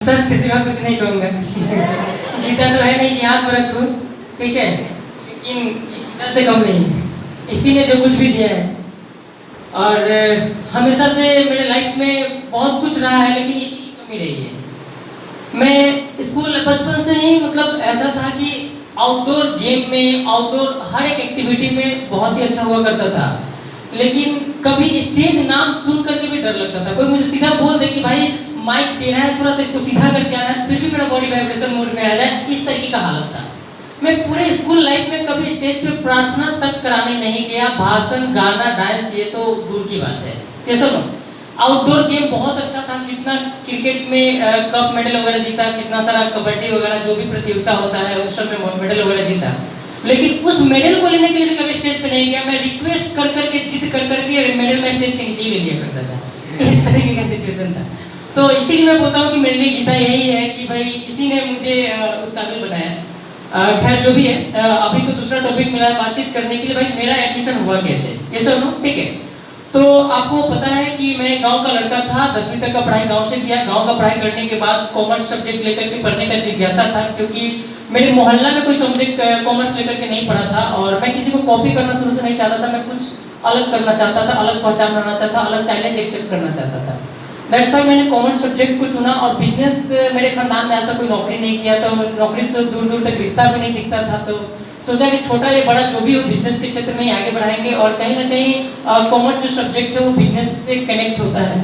सच किसी का कुछ नहीं कहूँगा। गीता तो है नहीं कि याद में रखूँ, ठीक है, लेकिन ये गीता से कम नहीं। इसी ने जो कुछ भी दिया है और हमेशा से मेरे लाइफ में बहुत कुछ रहा है, लेकिन इसकी कमी रही है। मैं स्कूल बचपन से ही मतलब ऐसा था कि आउटडोर गेम में, आउटडोर हर एक एक्टिविटी में बहुत ही अच्छा हुआ करता था, लेकिन कभी स्टेज नाम सुन करके भी डर लगता था। कोई मुझे सीधा बोल दे कि भाई माइक टेढ़ा है, थोड़ा सा इसको सीधा करके आना है, फिर भी मेरा बॉडी वाइब्रेशन मोड में आ जाए, इस तरीके का हालत था। मैं पूरे स्कूल लाइफ में कभी स्टेज पे प्रार्थना तक कराने नहीं गया। भाषण, गाना, डांस ये तो दूर की बात है। ये सुनो, आउटडोर गेम बहुत अच्छा था। कितना क्रिकेट में कप मेडल वगैरह जीता, कितना सारा कबड्डी वगैरह जो भी प्रतियोगिता होता है उस सब में मेडल वगैरह जीता, लेकिन उस मेडल को लेने के लिए भी कभी स्टेज पे नहीं गया। मैं रिक्वेस्ट कर करके, जिद कर करके मेडल में स्टेज के नीचे ही ले लिया करता था। इस तरीके का सिचुएशन था। तो इसीलिए मैं बोलता हूँ कि मेरे लिए गीता यही है कि भाई इसी ने मुझे उस काबिल बनाया। खैर जो भी है, अभी तो दूसरा टॉपिक मिला है बातचीत करने के लिए। भाई मेरा एडमिशन हुआ कैसे, ये सुनो, ठीक है। तो आपको पता है कि मैं गांव का लड़का था, 10वीं तक का पढ़ाई गांव से किया। गांव का पढ़ाई करने के बाद कॉमर्स सब्जेक्ट लेकर के पढ़ने का जिज्ञासा था, क्योंकि मेरे मोहल्ला में कोई सब्जेक्ट कॉमर्स लेकर के नहीं पढ़ा था और मैं किसी को कॉपी करना शुरू से नहीं चाहता था। मैं कुछ अलग करना चाहता था, अलग पहचान बनाना चाहता था, अलग चैलेंज एक्सेप्ट करना चाहता था। दैट्स वाई मैंने कॉमर्स सब्जेक्ट को चुना। और बिजनेस, मेरे खानदान में आज तक कोई नौकरी नहीं किया, तो नौकरी से दूर दूर तक रिश्ता भी नहीं दिखता था। तो सोचा कि छोटा या बड़ा जो भी हो बिजनेस के क्षेत्र में ही आगे बढ़ाएंगे, और कहीं ना कहीं कॉमर्स जो सब्जेक्ट है वो बिजनेस से कनेक्ट होता है।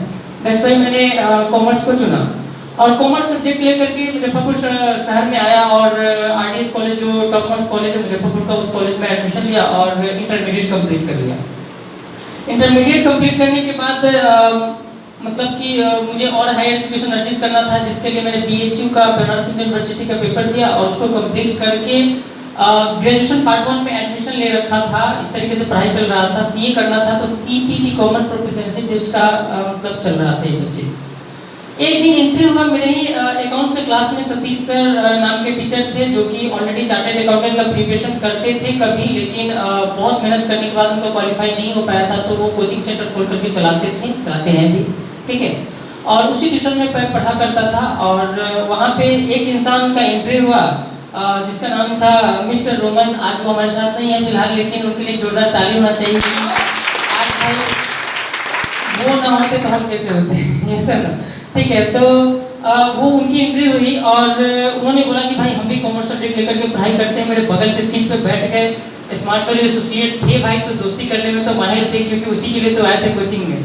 दैट्स वाई मैंने कॉमर्स को चुना और कॉमर्स सब्जेक्ट लेकर के मुजफ्फरपुर शहर में आया और आरडीएस कॉलेज जो टॉप मोस्ट कॉलेज है मुजफ्फरपुर का, उस कॉलेज में एडमिशन लिया और इंटरमीडिएट कंप्लीट कर लिया। इंटरमीडिएट कंप्लीट करने के बाद मतलब कि मुझे और हायर एजुकेशन अर्जित करना था, जिसके लिए मैंने बीएचयू का, बनारस हिंदू यूनिवर्सिटी का पेपर दिया और उसको कंप्लीट करके ग्रेजुएशन पार्ट 1 में एडमिशन ले रखा था। इस तरीके से पढ़ाई चल रहा था। सीए करना था, तो सीपीटी कॉमन प्रोफिशिएंसी टेस्ट का मतलब चल रहा था ये सब चीज़। एक दिन एंट्री हुआ मेरे ही अकाउंट से क्लास में। सतीश सर नाम के टीचर थे जो कि ऑलरेडी चार्टर्ड अकाउंटेंट का प्रिपरेशन करते थे कभी, लेकिन बहुत मेहनत करने के बाद उनको क्वालिफाई नहीं हो पाया था, तो वो कोचिंग सेंटर खोल करके चलाते हैं भी, ठीक है। और उसी ट्यूशन में पढ़ा करता था और वहाँ पे एक इंसान का एंट्री हुआ जिसका नाम था मिस्टर रोमन। आज वो हमारे साथ नहीं है फिलहाल, लेकिन उनके लिए जोरदार ताली होना चाहिए। आज भाई वो ना होते तो हम कैसे होते ये सर, ठीक है। तो वो उनकी एंट्री हुई और उन्होंने बोला कि भाई हम भी कॉमर्स सब्जेक्ट लेकर के पढ़ाई करते हैं। मेरे बगल के सीट पे बैठ गए। स्मार्ट वैल्यू एसोसिएट थे भाई, तो दोस्ती करने में तो माहिर थे, क्योंकि उसी के लिए तो आए थे कोचिंग में।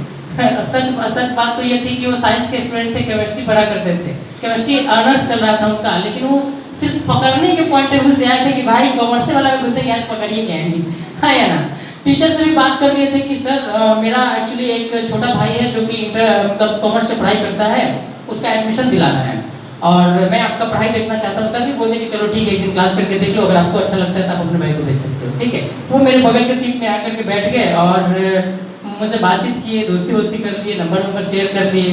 सच बात तो ये थी कि वो साइंस के स्टूडेंट थे, केमिस्ट्री पढ़ा करते थे। केमिस्ट्री ऑनर्स चल रहा था उनका, लेकिन वो सिर्फ पकड़ने के पॉइंट ऑफ व्यू से आए थे कि भाई कॉमर्स वाला में घुसेंगे, आज पकड़िए कैंडी, हाँ या ना। टीचर से भी बात कर लिए थे कि सर मेरा एक्चुअली एक छोटा भाई है जो कि मतलब कॉमर्स से पढ़ाई करता है, उसका एडमिशन दिलाना है और मैं आपका पढ़ाई देखना चाहता हूँ। सर भी बोलते कि चलो ठीक है, एक दिन क्लास करके देख लो, अगर आपको अच्छा लगता है तो आप अपने भाई को भेज सकते हो, ठीक है। वो मेरे बगल के सीट में आकर के बैठ गए और मुझसे बातचीत किए, दोस्ती कर लिए, नंबर शेयर कर लिए।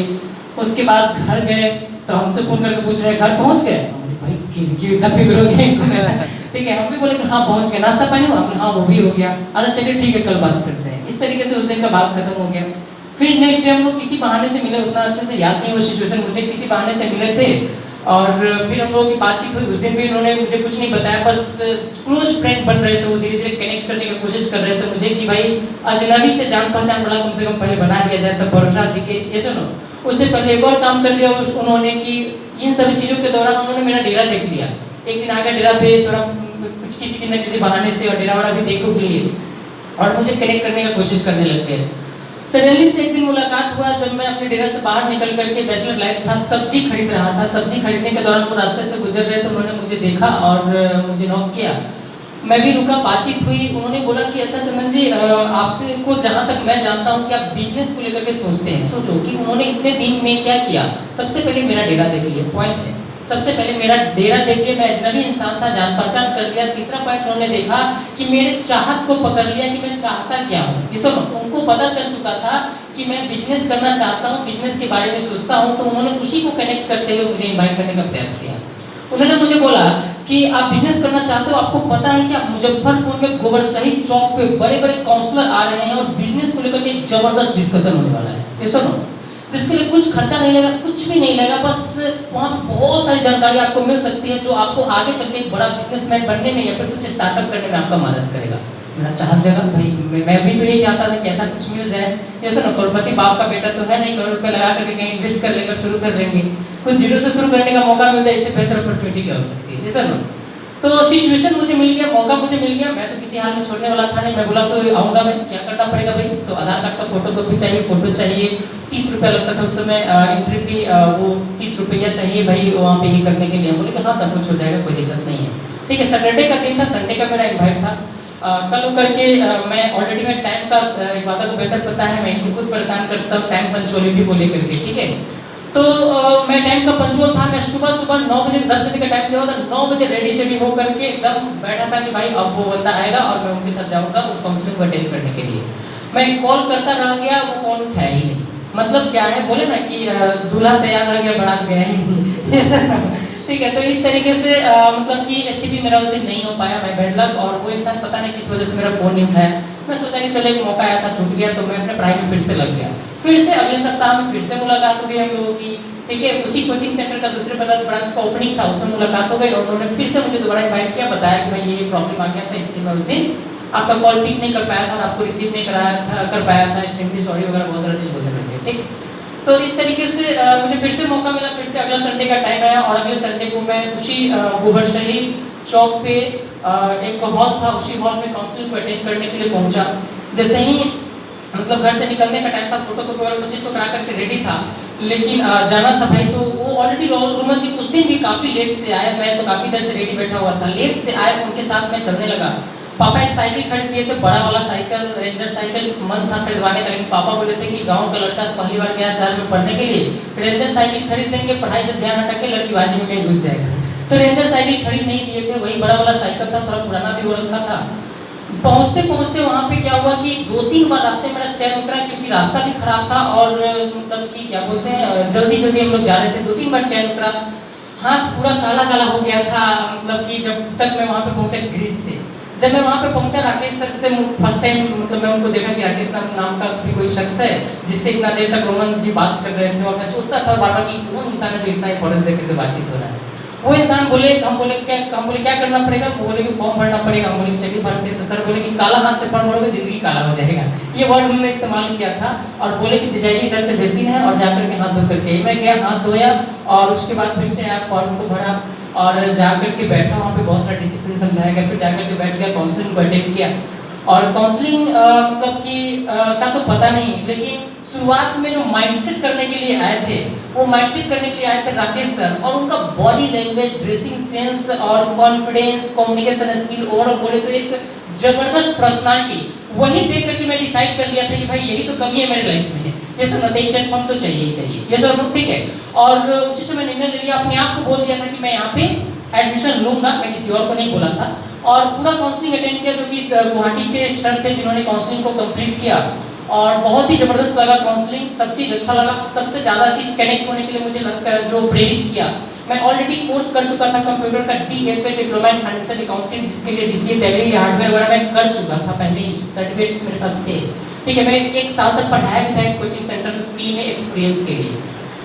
उसके बाद घर गए तो हमसे फोन करके पूछ रहे घर पहुँच गए। भाई क्यों इतना फिक्र हो गया, ठीक है। हम भी बोले कि हाँ पहुँच गए। नाश्ता पानी हुआ? हाँ वो भी हो गया। अच्छा चलिए ठीक है, कल बात करते हैं। इस तरीके से उस दिन का बात खत्म हो गया। फिर नेक्स्ट डे हम लोग किसी बहाने से मिले, उतना अच्छे से याद नहीं वो सिचुएशन मुझे, किसी बहाने से मिले थे और फिर हम लोगों की बातचीत हुई। उस दिन भी उन्होंने मुझे कुछ नहीं बताया, बस क्लोज फ्रेंड बन रहे थे। वो धीरे धीरे कनेक्ट करने की कोशिश कर रहे थे मुझे कि भाई अजनबी से जान पहचान बड़ा कम से कम पहले बना लिया जाए, तब भरोसा दिखे, ये सुनो। उससे पहले एक और काम कर लिया उन्होंने कि इन सभी चीज़ों के दौरान उन्होंने मेरा डेरा देख लिया। एक दिन आगे डेरा पे थोड़ा कुछ किसी न किसी बहाने से, और डेरा वाला भी देख लिए और मुझे कनेक्ट करने की कोशिश करने लग गए। सडनली से एक दिन मुलाकात हुआ जब मैं अपने डेरा से बाहर निकल करके, बैचलर लाइफ था, सब्जी खरीद रहा था। सब्जी खरीदने के दौरान वो रास्ते से गुजर रहे तो उन्होंने मुझे देखा और मुझे नॉक किया। मैं भी रुका, बातचीत हुई। उन्होंने बोला कि अच्छा चंदन जी, आपसे को जहाँ तक मैं जानता हूँ कि आप बिजनेस को लेकर के सोचते हैं। सोचो कि उन्होंने इतने दिन में क्या किया। सबसे पहले मेरा डेरा देख लिया, पॉइंट है। सबसे पहले मेरा डेरा देखिए, मैं अजनबी इंसान था, जान पहचान कर लिया। तीसरा पॉइंट उन्होंने देखा कि मेरे चाहत को पकड़ लिया कि मैं चाहता क्या हूँ। ये सुनो, उनको पता चल चुका था कि मैं बिजनेस करना चाहता हूँ, बिजनेस के बारे में सोचता हूँ, तो उन्होंने उसी को कनेक्ट करते हुए मुझे इन्वाइट करने का प्रयास किया। उन्होंने मुझे बोला कि आप बिजनेस करना चाहते हो, आपको पता है कि आप मुजफ्फरपुर में गोबरशाही चौक पे बड़े बड़े काउंसलर आ रहे हैं और बिजनेस को लेकर के जबरदस्त डिस्कशन होने वाला है। ये सुनो, जिसके लिए कुछ खर्चा नहीं लगेगा, कुछ भी नहीं लगेगा, बस वहाँ पे बहुत सारी जानकारी आपको मिल सकती है जो आपको आगे चल के एक बड़ा बिजनेसमैन बनने में या फिर कुछ स्टार्टअप करने में आपका मदद करेगा। मेरा चाहत जगह भाई, मैं भी तो यही चाहता था कि ऐसा कुछ मिल जाए। जैसे ना करोड़पति बाप का बेटा तो है नहीं, करोड़ रुपये लगा करके कहीं इन्वेस्ट कर लेकर शुरू कर लेंगे, कुछ जीरो से शुरू करने का मौका मिल जाए, इससे बेहतर अपॉर्चुनिटी क्या हो सकती है। जैसा ना तो सिचुएशन मुझे मिल गया, मौका मुझे मिल गया, मैं तो किसी हाल में छोड़ने वाला था नहीं। मैं बोला तो आऊँगा, मैं क्या करना पड़ेगा भाई, तो आधार कार्ड का फोटो कॉपी चाहिए, फोटो चाहिए, 30 रुपया लगता था उस समय एंट्री फी, वो 30 रुपया चाहिए भाई वहाँ पे ये करने के लिए। बोले कि हाँ सब कुछ हो जाएगा, कोई दिक्कत नहीं है। ठीक है, सैटरडे का दिन था, संडे का मेरा इन्वाइट था। कल करके मैं ऑलरेडी मैं टाइम का एक बात को बेहतर पता है, मैं इनको खुद परेशान करता हूँ टाइम पंचुअलिटी को लेकर के। ठीक है, तो मैं टाइम का पंचुअल था, मैं सुबह 9 बजे 10 बजे का टाइम दिया था, 9 बजे रेडी शेडी हो करके एकदम बैठा था कि भाई अब वो बंदा आएगा और मैं उनके साथ जाऊंगा उस काउंसलिंग को अटेंड करने के लिए। मैं कॉल करता रह गया, वो कॉल उठाया ही नहीं। मतलब क्या है, बोले ना कि दूल्हा तैयार रह गया बारात गया ही नहीं ऐसा ना। ठीक है, तो इस तरीके से मतलब कि एसटीपी मेरा उस दिन नहीं हो पाया, मैं बैड लक, और वो इंसान पता नहीं किस वजह से मेरा फ़ोन नहीं उठाया। मैं सोचा कि चलो एक मौका आया था, छूट गया, तो मैं अपने पढ़ाई में फिर से लग गया। फिर से अगले सप्ताह में फिर से मुलाकात हो गई हम लोगों की। ठीक है, उसी कोचिंग सेंटर का दूसरे ब्रांच का ओपनिंग था, उसमें मुलाकात हो गई और उन्होंने फिर से मुझे दोबारा इन्वाइट किया, बताया कि भाई ये प्रॉब्लम आ गया था, इसलिए मैं उस दिन आपका कॉल पिक नहीं कर पाया था और आपको रिसीव नहीं कर पाया था, एक्सट्रीमली सॉरी वगैरह बहुत सारा चीज़ बोलने लगे। ठीक, तो इस तरीके से मुझे फिर से मौका मिला, फिर से अगला संडे का टाइम आया और अगले संडे को मैं उसी गोबरशही चौक पे एक हॉल था, उसी हॉल में काउंसलिंग को अटेंड करने के लिए पहुंचा। जैसे ही मतलब घर से निकलने का टाइम था, फोटो तो वगैरह सब चीज़ तो करा करके रेडी था, लेकिन जाना था भाई, तो वो ऑलरेडी रोमन जी उस दिन भी काफ़ी लेट से आए, मैं तो काफ़ी देर से रेडी बैठा हुआ था, लेट से आए, उनके साथ मैं चलने लगा। पापा एक साइकिल खरीद दिए थे, बड़ा वाला साइकिल, रेंजर साइकिल, मन था खरीदवाने का, लेकिन पापा बोले थे कि गांव का लड़का पहली बार गया शहर में पढ़ने के लिए, रेंजर साइकिल खरीद देंगे, पढ़ाई से ध्यान हटा के लड़की बाजी में कहीं घुस जाएगा। तो रेंजर साइकिल खरीद नहीं दिए थे, वही बड़ा वाला साइकिल था, थोड़ा पुराना भी हो रखा था। पहुंचते पहुंचते वहाँ पे क्या हुआ कि 2-3 बार रास्ते मेरा चैन उतरा, क्योंकि रास्ता भी खराब था और मतलब कि क्या बोलते हैं जल्दी जल्दी हम लोग जा रहे थे, 2-3 बार चैन उतरा, हाथ पूरा काला काला हो गया था। मतलब कि जब तक मैं वहाँ पे पहुँचा ग्रीस से, जब मैं वहाँ पे पहुँचा राकेश सर से फर्स्ट टाइम मतलब मैं उनको देखा कि राकेश नाम का भी कोई शख्स है जिससे इतना देर तक रोमन जी बात कर रहे थे, और मैं सोचता था बार बार कि वो इंसान है जो इतना इंपॉर्टेंस दे करके बातचीत हो रहा है। वो इंसान बोले, हम बोले क्या करना पड़ेगा, वो बोले कि फॉर्म भरना पड़ेगा। हम बोले कि चलिए भरते हैं। तो सर बोले कि काला हाथ से फॉर्म भरोगे जिंदगी काला हो जाएगा, ये वर्ड उन्होंने इस्तेमाल किया था, और बोले कि जाइए इधर से बेसिन है और जाकर के हाथ धो करके। मैं गया, हाथ धोया और उसके बाद फिर से आया, फॉर्म को भरा और जाकर के बैठा, वहाँ पे बहुत सारा डिसिप्लिन समझाया गया, फिर जाकर के बैठ गया, काउंसलिंग को अटेंड किया। और काउंसलिंग मतलब कि का तो पता नहीं, लेकिन शुरुआत में जो माइंडसेट करने के लिए आए थे, वो माइंडसेट करने के लिए आए थे राकेश सर, और उनका बॉडी लैंग्वेज, ड्रेसिंग सेंस और कॉन्फिडेंस, कम्युनिकेशन स्किल, ओवरऑल बोले तो एक जबरदस्त पर्सनालिटी, वही देख करके मैं डिसाइड कर लिया था कि भाई यही तो कमी है मेरे लाइफ में, ये सब ना एक प्लेटफॉर्म तो चाहिए ही चाहिए, ये सब ठीक है। और उसी समय निर्णय ले लिया, अपने आप को बोल दिया था कि मैं यहाँ पे एडमिशन लूंगा, मैं किसी और को नहीं बोला था। और पूरा काउंसलिंग अटेंड किया, जो कि गुवाहाटी के सर थे जिन्होंने काउंसलिंग को कंप्लीट किया, और बहुत ही ज़बरदस्त लगा काउंसलिंग, सब चीज़ अच्छा लगा। सबसे ज़्यादा चीज़ कनेक्ट होने के लिए मुझे जो प्रेरित किया, मैं ऑलरेडी कोर्स कर चुका था कंप्यूटर का, DFA diploma in financial accounting, जिसके लिए DCA टैली हार्डवेयर वगैरह मैं कर चुका था पहले ही, सर्टिफिकेट्स मेरे पास थे। ठीक है, मैं 1 साल तक पढ़ाया भी था एक कोचिंग सेंटर में फ्री में एक्सपीरियंस के लिए,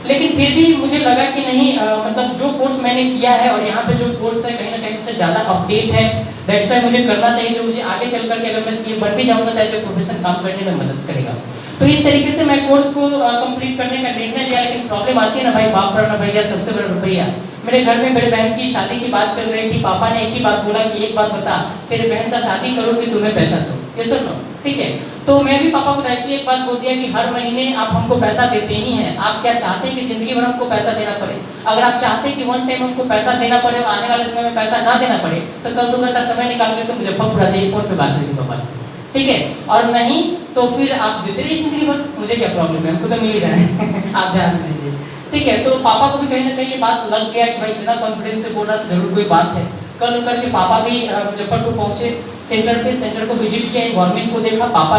लेकिन फिर भी मुझे लगा कि नहीं मतलब जो कोर्स मैंने किया है और यहाँ पे जो कोर्स है कहीं ना कहीं उससे ज़्यादा अपडेट है, दैट्स वाई मुझे करना चाहिए, जो मुझे आगे चल करके अगर मैं CA बन भी जाऊँगा तो एज ए प्रोफेशन काम करने में मदद करेगा। तो इस तरीके से मैं कोर्स को कंप्लीट करने का निर्णय लिया, लेकिन प्रॉब्लम आती है ना भाई, बाप बड़ा ना भैया सबसे बड़ा रुपया। मेरे घर में मेरे बहन की शादी की बात चल रही थी, पापा ने एक ही बात बोला कि एक बात बता, तेरे बहन का शादी करो कि तुम्हें पैसा दो, ये सुन लो, ठीक है। तो मैं भी पापा को डायरेक्टली एक बात बोल दिया कि हर महीने आप हमको पैसा देते ही हैं, आप क्या चाहते हैं कि जिंदगी भर हमको पैसा देना पड़े? अगर आप चाहते हैं कि वन टाइम हमको पैसा देना पड़े और आने वाले समय में पैसा ना देना पड़े, तो कल 2 घंटा समय निकाल करके मुजफ्फरपुर आ जाइए, फोन पे बात हुई थी पापा से, ठीक है। और नहीं तो फिर आप देते रहिए जिंदगी भर, मुझे क्या प्रॉब्लम है, हमको तो मिल ही रहा है आप जहाँ से दीजिए, ठीक है। तो पापा को भी कहीं ना कहीं ये बात लग गया कि भाई इतना कॉन्फिडेंस से बोल रहा तो जरूर कोई बात है। कल करके पापा भी मुजफ्फरपुर पहुंचे, सेंटर को विजिट किया, गवर्नमेंट को देखा, पापा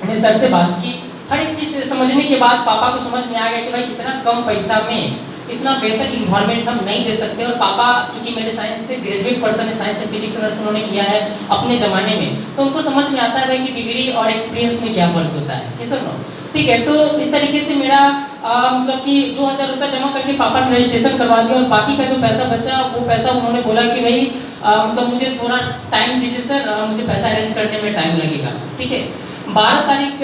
ने सर से बात की, हर एक चीज़ समझने के बाद पापा को समझ में आ गया कि भाई इतना कम पैसा में इतना बेहतर इन्वायरमेंट हम नहीं दे सकते। और पापा चूंकि मेरे साइंस से ग्रेजुएट पर्सन है, साइंस एंड फिजिक्स ऑनर्स उन्होंने किया है अपने ज़माने में, तो उनको समझ में आता है भाई कि डिग्री और एक्सपीरियंस में क्या फ़र्क होता है, ये सब, ठीक है। तो इस तरीके से मेरा मतलब कि 2000 रुपये जमा करके पापा ने रजिस्ट्रेशन करवा दिया और बाकी का जो पैसा बचा वो पैसा उन्होंने बोला कि भाई मतलब मुझे थोड़ा टाइम दीजिए सर, मुझे पैसा अरेंज करने में टाइम लगेगा। ठीक है, 12 तारीख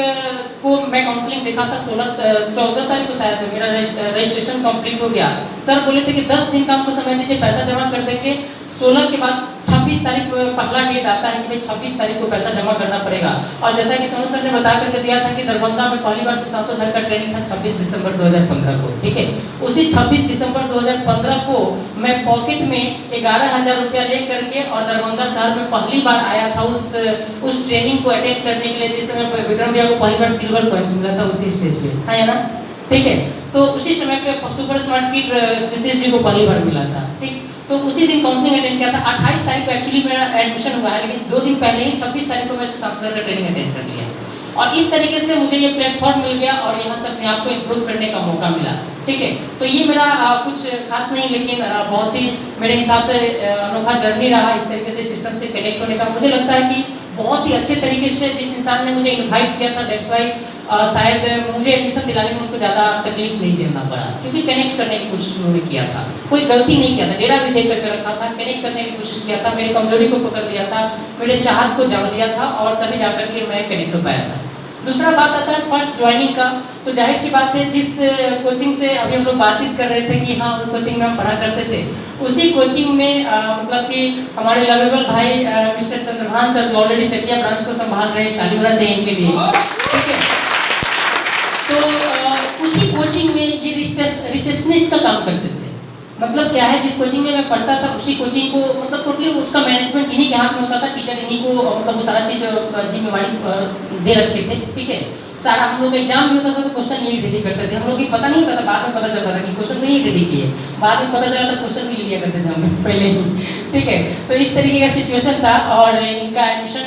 को मैं काउंसलिंग देखा था, 14 तारीख को शायद मेरा रजिस्ट्रेशन कंप्लीट हो गया। सर बोले थे कि 10 दिन का हमको समय दीजिए, पैसा जमा कर देंगे। 16 के बाद 26 तारीख को पहला डेट आता है कि भाई 26 तारीख को पैसा जमा करना पड़ेगा। और जैसा कि सोनू सर ने बता करके दिया था कि दरभंगा में पहली बार सुशांत धर का ट्रेनिंग था 26 दिसंबर 2015 को। ठीक है, उसी 26 दिसंबर 2015 को मैं पॉकेट में 11,000 रुपया ले करके और दरभंगा शहर में पहली बार आया था उस ट्रेनिंग को अटेंड करने के लिए, जिस समय विक्रम भैया को पहली बार सिल्वर कॉइन्स मिला था उसी स्टेज पे, है ना। ठीक है, तो उसी समय पे super smart kit Satish ji को पहली बार मिला था। ठीक, तो उसी दिन काउंसलिंग अटेंड किया था। 28 तारीख को एक्चुअली मेरा एडमिशन हुआ है, लेकिन 2 दिन पहले ही 26 तारीख को मैं सुशांत का ट्रेनिंग अटेंड कर लिया। और इस तरीके से मुझे ये प्लेटफॉर्म मिल गया और यहाँ से अपने आप को इम्प्रूव करने का मौका मिला। ठीक है, तो ये मेरा कुछ खास नहीं, लेकिन बहुत ही मेरे हिसाब से अनोखा जर्नी रहा इस तरीके से सिस्टम से कनेक्ट होने का। मुझे लगता है कि बहुत ही अच्छे तरीके से जिस इंसान ने मुझे इन्वाइट किया था, दैट्स वाई शायद मुझे एडमिशन दिलाने में उनको ज़्यादा तकलीफ नहीं झेलना पड़ा, क्योंकि कनेक्ट करने की कोशिश उन्होंने किया था। कोई गलती नहीं किया था, डेरा भी देख करके रखा था, कनेक्ट करने की कोशिश किया था, मेरी कमजोरी को पकड़ लिया था, मेरे चाहत को जान लिया था और तभी जाकर के मैं कनेक्ट हो पाया था। दूसरा बात आता है फर्स्ट ज्वाइनिंग का। तो जाहिर सी बात है, जिस कोचिंग से अभी हम लोग बातचीत कर रहे थे कि हाँ उस कोचिंग में हम पढ़ा करते थे, उसी कोचिंग में मतलब कि हमारे लवेबल भाई मिस्टर चंद्रभान सर जो ऑलरेडी चकिया ब्रांच को संभाल रहे हैं, ताली होना चाहिए इनके लिए। ठीक है, तो उसी कोचिंग में ये रिसेप्शनिस्ट का काम करते थे। मतलब क्या है, जिस कोचिंग में मैं पढ़ता था उसी कोचिंग को मतलब टोटली उसका मैनेजमेंट इन्हीं के हाथ में होता था। टीचर इन्हीं को मतलब वो सारा चीज़ जिम्मेवारी दे रखे थे। ठीक है, सारा हम लोग एग्जाम भी होता था तो क्वेश्चन यही रेडी करते थे। हम लोग की पता नहीं होता था, बाद में पता चलता था कि क्वेश्चन तो यही रेडी किए, बाद में पता चला था क्वेश्चन भी लिया करते थे हम लोग पहले ही। ठीक है, तो इस तरीके का सिचुएशन था। और इनका एडमिशन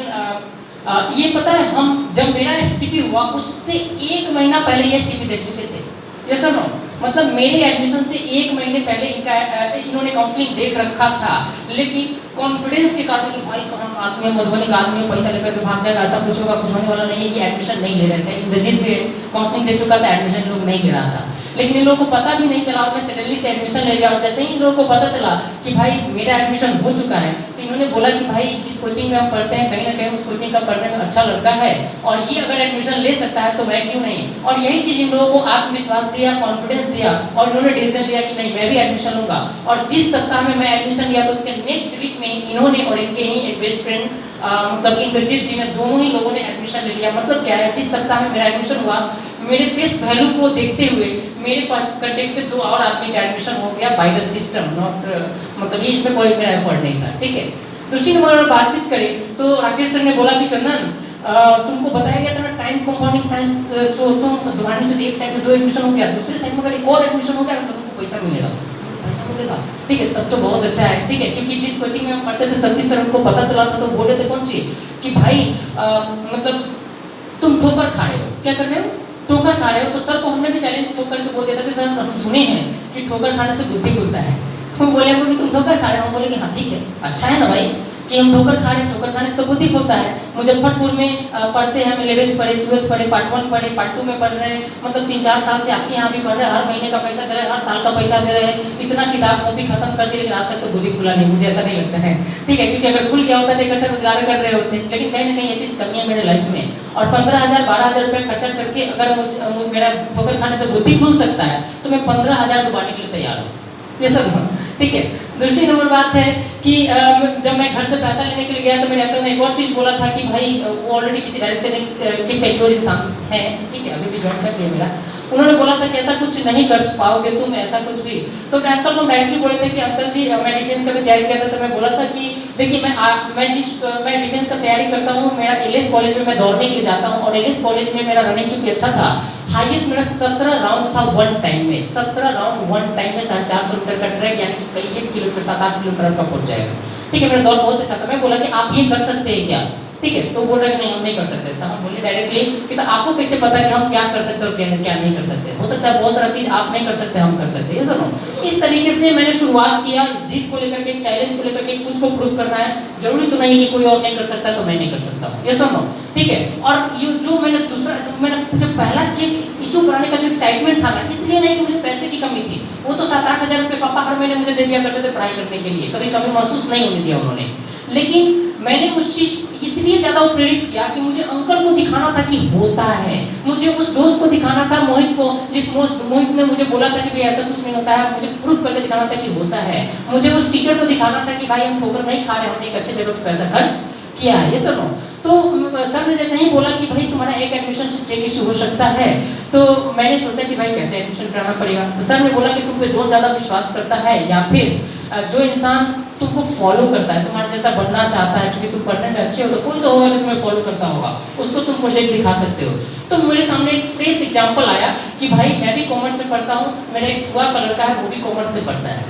ये पता है, हम जब मेरा STP हुआ उससे 1 महीना पहले ये STP दे चुके थे। ये सब मतलब मेरे एडमिशन से 1 महीने पहले इन्होंने काउंसलिंग देख रखा था, लेकिन कॉन्फिडेंस के कारण कि भाई कहाँ का आदमी है, मधुबनी का आदमी है, पैसा लेकर के भाग जाएगा, ऐसा कुछ होगा, कुछ होने वाला नहीं है, ये एडमिशन नहीं ले रहे थे। इंद्रजीत भी काउंसलिंग देख चुका था, एडमिशन लोग नहीं ले रहा था, लेकिन इन लोगों को पता भी नहीं चला और मैं सडनली से एडमिशन ले लिया। और जैसे ही इन लोगों को पता चला कि भाई मेरा एडमिशन हो चुका है, तो इन्होंने बोला कि भाई जिस कोचिंग में हम पढ़ते हैं कहीं ना कहीं उस कोचिंग का पढ़ने में अच्छा लड़का है और ये अगर एडमिशन ले सकता है तो मैं क्यों नहीं। और यही चीज़ इन लोगों को आत्मविश्वास दिया, कॉन्फिडेंस दिया और इन्होंने डिसीजन लिया कि नहीं मैं भी एडमिशन लूँगा। और जिस सप्ताह में मैं एडमिशन लिया तो उसके नेक्स्ट वीक में इन्होंने और इनके ही एक बेस्ट फ्रेंड मतलब इंद्रजीत जी ने, दोनों ही लोगों ने एडमिशन ले लिया। मतलब क्या है, जिस सप्ताह में मेरा एडमिशन हुआ, मेरे फेस वैल्यू को देखते हुए मेरे पास कंटेक्ट से 2 और आदमी का एडमिशन हो गया बाय द सिस्टम, नॉट मतलब ये इसमें कोई मेरा एफर्ट नहीं था। ठीक है, दूसरी नंबर अगर बातचीत करें तो राकेश सर ने बोला कि चंदन तुमको बताया गया था ना टाइम कंपाउंडिंग साइंस, तो तुम तुम्हारे से एक साइड में 2 एडमिशन हो गया, दूसरे साइड में अगर एक और एडमिशन हो जाए तो तुमको पैसा मिलेगा। पैसा मिलेगा, ठीक है, तब तो बहुत अच्छा है। ठीक है, क्योंकि जिस कोचिंग में हम पढ़ते थे सतीश सर उनको पता चला था तो बोले थे कौन सी कि भाई मतलब तुम ठोकर खा रहे हो, क्या कर रहे हो, ठोकर खा रहे हो। तो सर को हमने भी चैलेंज ठोक करके बोल दिया था कि सर हम सुने हैं कि ठोकर खाने से बुद्धि खुलता है। हम बोले हमको कि तुम ठोकर खा रहे हो, हम बोले कि हाँ ठीक है, अच्छा है ना भाई कि हम ठोकर खा रहे हैं, ठोकर खाने से तो बुद्धि खुलता है। मुजफ्फरपुर में पढ़ते हैं, हम 11th पढ़े, 12th पढ़े, पार्ट 1 पढ़े, पार्ट 2 में पढ़ रहे हैं, मतलब 3-4 साल से आपके यहाँ भी पढ़ रहे हैं, हर महीने का पैसा दे रहे हैं, हर साल का पैसा दे रहे हैं, इतना किताब कॉपी खत्म कर दी, लेकिन आज तक तो बुद्धि खुला नहीं, मुझे ऐसा नहीं लगता है। ठीक है, क्योंकि अगर खुल गया होता तो एक अच्छा रोजगार कर रहे होते, लेकिन कहीं ना कहीं ये चीज़ कमी है मेरे लाइफ में। और 15,000-12,000 रुपये खर्चा करके अगर मेरा ठोकर खाने से बुद्धि खुल सकता है तो मैं 15,000 डुबाने के लिए तैयार हूँ। ये सब ठीक है। दूसरी नंबर बात है कि जब मैं घर से पैसा लेने के लिए गया तो मेरे अंकल ने एक और चीज़ बोला था कि भाई वो ऑलरेडी किसी डायरेक्शन के फैक्योर इंसान है, ठीक है, अभी भी जॉइंट फैमिली है मेरा। उन्होंने बोला था कि ऐसा कुछ नहीं कर पाओगे तुम, ऐसा कुछ भी। तो मैं अंकल को डायरेक्टली बोले थे कि अंकल जी मैं डिफेंस का भी तैयारी किया था, तो मैं बोला था कि देखिए मैं डिफेंस का तैयारी करता हूँ, मेरा एलएस कॉलेज में मैं दौड़ने के लिए जाता हूँ और एलएस कॉलेज में मेरा रनिंग चूँकि अच्छा था, हाईएस्ट मेरा 17 राउंड था 1 टाइम में, 17 राउंड 1 टाइम में 450 मीटर का ट्रैक, यानी कि कई 1 किलोमीटर 7-8 किलोमीटर का पहुंच जाएगा। ठीक है, मेरा दौड़ बहुत अच्छा था। मैं बोला कि आप ये कर सकते हैं क्या, ठीक है। तो बोल रहे कि नहीं हम नहीं कर सकते। तो हम बोले डायरेक्टली कि तो आपको कैसे पता कि हम क्या कर सकते हैं और क्या नहीं कर सकते? हो सकता है बहुत सारा चीज़ आप नहीं कर सकते, हम कर सकते हैं, ये सुनो। इस तरीके से मैंने शुरुआत किया इस जीत को लेकर के, चैलेंज को लेकर के, खुद को प्रूव करना है। जरूरी तो नहीं कि कोई और नहीं कर सकता तो मैं नहीं कर सकता हूँ, ये सुनो, ठीक है। और ये जो मैंने जब पहला चेक इशू कराने का जो एक्साइटमेंट था ना, इसलिए नहीं कि मुझे पैसे की कमी थी, वो तो 7-8 हज़ार रुपये पापा हर महीने मुझे दे दिया करते थे पढ़ाई करने के लिए, कभी कभी महसूस नहीं होने दिया उन्होंने। लेकिन मैंने उस चीज़ इसलिए ज़्यादा प्रेरित किया कि मुझे अंकल को दिखाना था कि होता है, मुझे उस दोस्त को दिखाना था, मोहित को, जिस मोहित ने मुझे बोला था कि भाई ऐसा कुछ नहीं होता है, मुझे प्रूफ करके दिखाना था कि होता है। मुझे उस टीचर को दिखाना था कि भाई हम ठोकर नहीं खा रहे, हमने एक अच्छे जगह पर पैसा खर्च किया है, ये सुनो। तो सर ने जैसे ही बोला कि भाई तुम्हारा एक एडमिशन से चेक इशू हो सकता है, तो मैंने सोचा कि भाई कैसे एडमिशन कराना पड़ेगा। तो सर ने बोला कि तुम पे जो ज़्यादा विश्वास करता है या फिर जो इंसान तुमको फॉलो करता है, तुम्हारे जैसा बनना चाहता है, क्योंकि तुम पढ़ने में अच्छे हो तो कोई तो होगा जो तुम्हें फॉलो करता होगा, उसको तुम प्रोजेक्ट दिखा सकते हो। तो मेरे सामने एक फ्रेश एग्जाम्पल आया कि भाई मैं भी कॉमर्स से पढ़ता हूँ, मेरा एक फुआ का लड़का है वो भी कॉमर्स से पढ़ता है,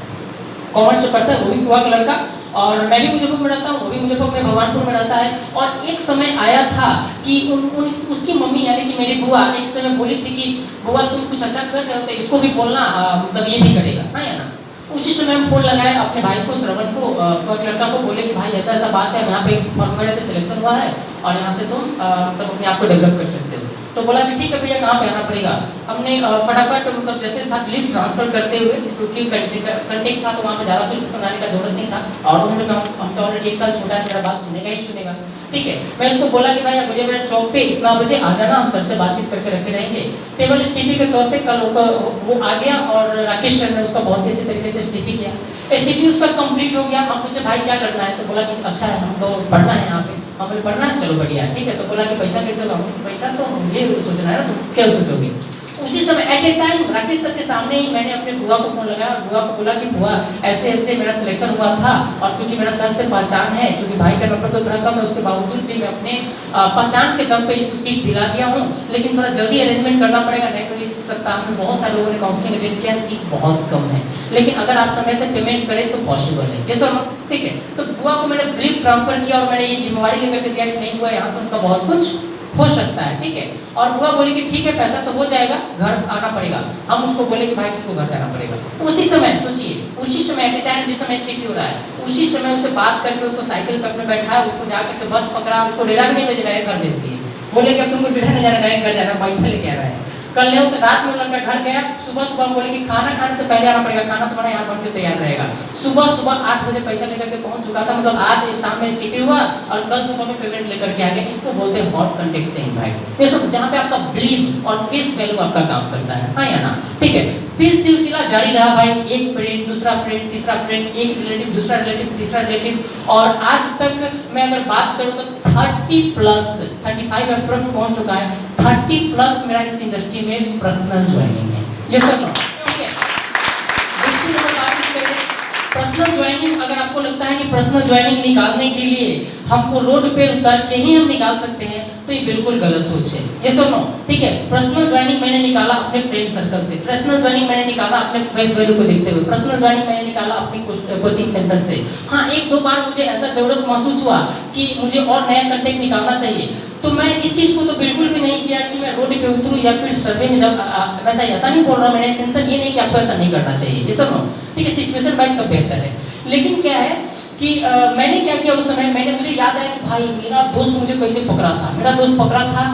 कॉमर्स से पढ़ता है वो भी फुआ का लड़का, और मैं भी मुजफ्फरपुर में रहता हूँ, वो भी मुजफ्फरपुर में भगवानपुर में रहता है। और एक समय आया था कि उसकी मम्मी यानी कि मेरी बुआ एक समय बोली थी कि बुआ तुम कुछ अच्छा कर रहे हो तो इसको भी बोलना, मतलब ये भी करेगा, हाँ या ना। उसी समय हम फोन लगाए अपने भाई को, श्रवण को, लड़का को, बोले कि भाई ऐसा ऐसा बात है, यहाँ पे फॉर्म में रहते सिलेक्शन हुआ है और यहाँ से तुम मतलब अपने आप को डेवलप कर सकते हो। तो बोला कि ठीक है भैया कहाँ पे आना पड़ेगा। हमने फटाफट मतलब जैसे था लिफ्ट ट्रांसफर करते हुए, क्योंकि कंटेक्ट था तो वहाँ पे ज़्यादा कुछ समझाने का जरूरत नहीं था, और उन्होंने हमसे ऑलरेडी 1 साल छोटा है, मेरा बात सुनेगा ही सुनेगा, ठीक है। मैं उसको बोला कि भाई अगले मेरे चौक पे इतना बजे आ जाना, हम सर से बातचीत करके रखे रहेंगे। टेबल एसटीपी के तौर पे कल वो आ गया और राकेश सर ने उसका बहुत ही अच्छे तरीके से एसटीपी किया। एसटीपी उसका कंप्लीट हो गया। अब मुझे भाई क्या करना है, तो बोला कि अच्छा है हमको पढ़ना है यहाँ पे। हमें पढ़ना है, चलो बढ़िया है, ठीक है। तो बोला कि पैसा कैसे लगाऊंगा, पैसा तो मुझे सोचना है ना, तुम क्या सोचोगे। उसी समय at a time Rakesh sir के सामने ही मैंने अपने बुआ को फोन लगाया और बुआ को बोला कि बुआ ऐसे ऐसे मेरा सिलेक्शन हुआ था, और चूंकि मेरा सर से पहचान है, चूंकि भाई का नंबर तो थोड़ा कम है, उसके बावजूद भी मैं अपने पहचान के दम पे इसको सीट दिला दिया हूँ, लेकिन थोड़ा जल्दी अरेंजमेंट करना पड़ेगा, नहीं तो इस सप्ताह में बहुत सारे लोगों ने काउंसलिंग अटेंड किया, सीट बहुत कम है, लेकिन अगर आप समय से पेमेंट करें तो पॉसिबल है, ये सुनो, ठीक है। तो बुआ को मैंने ब्रीफ ट्रांसफर किया और मैंने ये जिम्मेवारी लेकर के दिया कि नहीं बुआ यहाँ से उनका बहुत कुछ हो सकता है, ठीक है। और बुआ बोली कि ठीक है पैसा तो हो जाएगा, घर आना पड़ेगा। हम उसको बोले कि भाई तुमको घर जाना पड़ेगा। उसी समय सोचिए, उसी समय एट ए टाइम जिस समय एसटीपी हो रहा है, उसी समय उससे बात करके उसको साइकिल पे अपने बैठाया, उसको जाकर के बस पकड़ा, उसको डेरा भी नहीं भेज रहा है, घर भेज दिए। बोले कि अब तुमको डेरा नहीं जाना, डायरेक्ट घर जाना, पैसा लेके आ रहा है। कल ले रात में लड़का घर गया, सुबह सुबह बोले कि खाना खाने से पहले आना पड़ेगा, खाना तुम्हारा यहाँ बन के तैयार रहेगा। सुबह सुबह 8 बजे पैसा लेकर के पहुंच चुका था, मतलब आज इस शाम में एसटीपी हुआ और कल सुबह में पेमेंट लेकर के आ गया। इसको बोलते हैं हॉट कंटेक्ट से इनवाइट, ये सब जहाँ पे आपका बिलीव और फेस वैल्यू आपका काम करता है, हाँ या ना, ठीक है। फिर सिलसिला जारी रहा भाई, एक फ्रेंड, दूसरा फ्रेंड, तीसरा फ्रेंड, एक रिलेटिव, दूसरा रिलेटिव, तीसरा रिलेटिव, और आज तक मैं अगर बात करूँ तो 35 अप्रोच पहुंच चुका है। 30+ मेरा इस इंडस्ट्री में पर्सनल ज्वाइनिंग है, ये सब ठीक है। दूसरी नंबर बात करें पर्सनल ज्वाइनिंग, अगर आपको लगता है कि पर्सनल ज्वाइनिंग निकालने के लिए हमको रोड पे उतर के ही हम निकाल सकते हैं, तो ये बिल्कुल गलत सोच है, ये सुनो, ठीक है। पर्सनल ज्वाइनिंग मैंने निकाला अपने फ्रेंड सर्कल से, पर्सनल ज्वाइनिंग मैंने निकाला अपने फेस वैल्यू को देखते हुए, पर्सनल ज्वाइनिंग मैंने निकाला अपनी कोचिंग सेंटर से। हाँ, 1-2 बार मुझे ऐसा जरूरत महसूस हुआ कि मुझे और नया कंटेंट निकालना चाहिए, तो मैं इस चीज़ को तो बिल्कुल भी नहीं किया कि मैं रोड पे उतरूँ या फिर सर्वे में जब वैसा ऐसा नहीं बोल रहा हूँ, मैंने इंटेंशन ये नहीं कि आपको ऐसा नहीं करना चाहिए, ये सुनो, ठीक है। सिचुएशन वाइज सब बेहतर है, लेकिन क्या है कि मैंने क्या किया उस समय, मुझे याद आया कि भाई मेरा दोस्त मुझे कैसे पकड़ा था। मेरा दोस्त पकड़ा था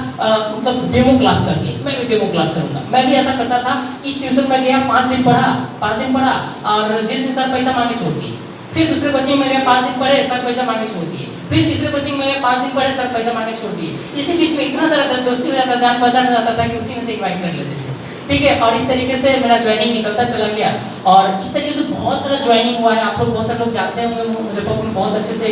मतलब डेमो क्लास करके, मैं भी डेमो क्लास करूंगा। मैं भी ऐसा करता था, इस ट्यूशन में गया, 5 दिन पढ़ा और जिस दिन सर पैसा मांगे छोड़ दिए। फिर दूसरे कोचिंग में गया, 5 दिन पढ़े, सर पैसा मांगे छोड़ दिए। फिर तीसरे कोचिंग में गया, 5 दिन पढ़े, सर पैसा मांगे छोड़ दिए। इसी बीच में इतना सारा दोस्ती हो जाता, जान पहचान हो जाता था कि उसी में से इन्वाइट कर लेते थे, ठीक है। और इस तरीके से मेरा ज्वाइनिंग निकलता चला गया, और इस तरीके से बहुत सारा ज्वाइनिंग हुआ है। आप लोग बहुत सारे लोग जानते होंगे, मुजफ्फरपुर में बहुत अच्छे से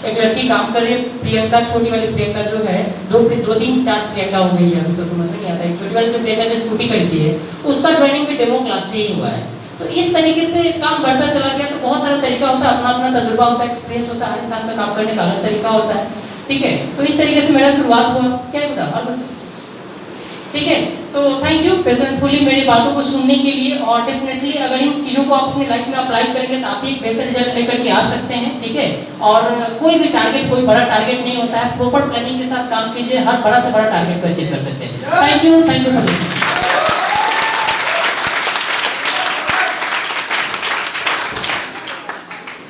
एक लड़की काम कर रही है, प्रियंका, छोटी वाली प्रियंका जो है, 2-3-4 प्रियंका हो गई है, अभी तो समझ में नहीं आता है। छोटी वाली जो प्रियंका जो स्कूटी खरीदी है, उसका ज्वाइनिंग भी डेमो क्लास से ही हुआ है। तो इस तरीके से काम बढ़ता चला गया। तो बहुत सारा तरीका होता है, अपना अपना तजुर्बा होता है, एक्सपीरियंस होता है, हर इंसान का काम करने का अलग तरीका होता है, ठीक है। तो इस तरीके से मेरा शुरुआत हुआ, क्या बता और कुछ। ठीक है, तो थैंक यू पेशेंसफुली मेरी बातों को सुनने के लिए। और डेफिनेटली अगर इन चीज़ों को आप अपनी लाइफ में अप्लाई करेंगे तो आप भी एक बेहतर रिजल्ट लेकर के आ सकते हैं। ठीक है, और कोई भी टारगेट कोई बड़ा टारगेट नहीं होता है, प्रॉपर प्लानिंग के साथ काम कीजिए, हर बड़ा से बड़ा टारगेट को अचीव कर सकते हैं। Thank you for